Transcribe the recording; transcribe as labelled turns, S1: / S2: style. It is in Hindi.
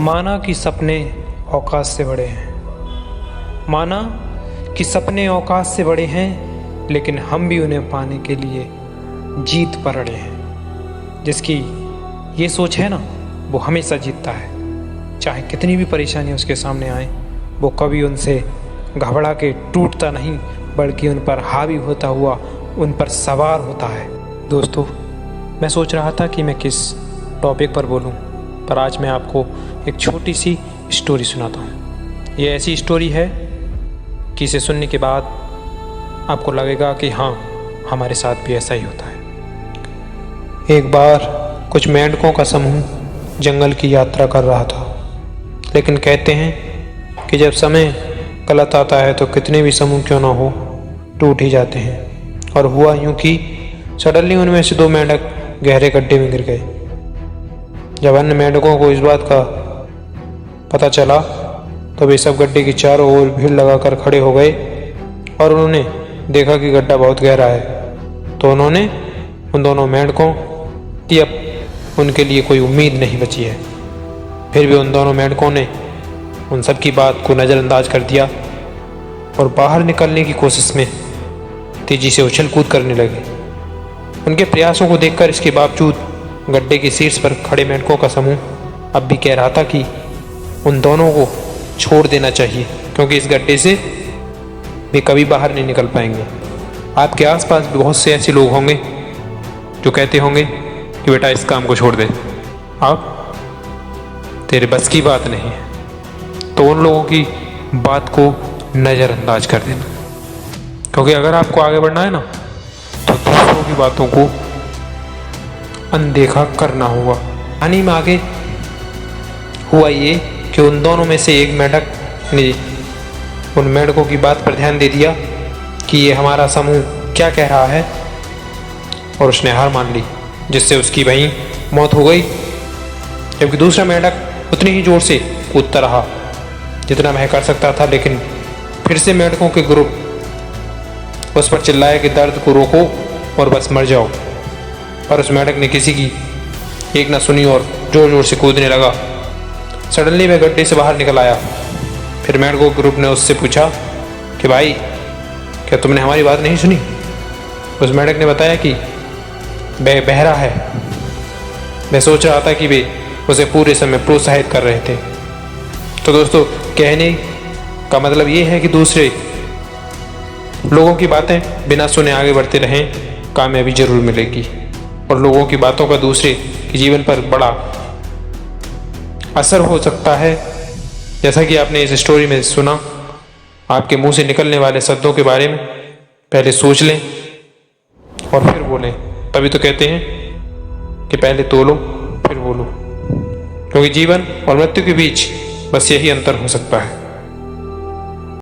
S1: माना कि सपने औकात से बड़े हैं, माना कि सपने औकात से बड़े हैं, लेकिन हम भी उन्हें पाने के लिए जीत पर अड़े हैं। जिसकी ये सोच है ना, वो हमेशा जीतता है। चाहे कितनी भी परेशानी उसके सामने आए, वो कभी उनसे घबरा के टूटता नहीं, बल्कि उन पर हावी होता हुआ उन पर सवार होता है। दोस्तों, मैं सोच रहा था कि मैं किस टॉपिक पर बोलूं, पर आज मैं आपको एक छोटी सी स्टोरी सुनाता हूं। ये ऐसी स्टोरी है कि इसे सुनने के बाद आपको लगेगा कि हाँ, हमारे साथ भी ऐसा ही होता है। एक बार कुछ मेंढकों का समूह जंगल की यात्रा कर रहा था, लेकिन कहते हैं कि जब समय गलत आता है तो कितने भी समूह क्यों ना हो, टूट ही जाते हैं। और हुआ यूं कि सडनली उनमें से 2 मेंढक गहरे गड्ढे में गिर गए। जब अन्य मेंढकों को इस बात का पता चला तो वे सब गड्ढे की चारों ओर भीड़ लगाकर खड़े हो गए और उन्होंने देखा कि गड्ढा बहुत गहरा है। तो उन्होंने उन दोनों मेंढकों की अब उनके लिए कोई उम्मीद नहीं बची है। फिर भी उन दोनों मेंढकों ने उन सब की बात को नज़रअंदाज कर दिया और बाहर निकलने की कोशिश में तेजी से उछल कूद करने लगे। उनके प्रयासों को देखकर इसके बावजूद गड्ढे के शीर्ष पर खड़े मेंढकों का समूह अब भी कह रहा था कि उन दोनों को छोड़ देना चाहिए, क्योंकि इस गड्ढे से वे कभी बाहर नहीं निकल पाएंगे। आपके आसपास भी बहुत से ऐसे लोग होंगे जो कहते होंगे कि बेटा इस काम को छोड़ दे, अब तेरे बस की बात नहीं है। तो उन लोगों की बात को नज़रअंदाज कर देना, क्योंकि अगर आपको आगे बढ़ना है ना, तो दूसरों की बातों को अनदेखा करना होगा। कहानी में आगे हुआ ये कि उन दोनों में से एक मेंढक ने उन मेंढकों की बात पर ध्यान दे दिया कि ये हमारा समूह क्या कह रहा है, और उसने हार मान ली, जिससे उसकी वहीं मौत हो गई। जबकि दूसरा मेंढक उतनी ही जोर से कूदता रहा जितना वह कर सकता था, लेकिन फिर से मेंढकों के ग्रुप उस पर चिल्लाया कि दर्द को रोको और बस मर जाओ। पर उस मेंढक ने किसी की एक न सुनी और जोर जोर से कूदने लगा। सडनली वह गड्ढे से बाहर निकल आया। फिर मेंढकों के ग्रुप ने उससे पूछा कि भाई, क्या तुमने हमारी बात नहीं सुनी? उस मेंढक ने बताया कि वह बहरा है। मैं सोच रहा था कि वे उसे पूरे समय प्रोत्साहित कर रहे थे। तो दोस्तों, कहने का मतलब ये है कि दूसरे लोगों की बातें बिना सुने आगे बढ़ते रहें, कामयाबी जरूर मिलेगी। और लोगों की बातों का दूसरे के जीवन पर बड़ा असर हो सकता है। जैसा कि आपने इस स्टोरी में सुना, आपके मुंह से निकलने वाले शब्दों के बारे में पहले सोच लें और फिर बोलें। तभी तो कहते हैं कि पहले तोलो फिर बोलो, क्योंकि जीवन और मृत्यु के बीच बस यही अंतर हो सकता है।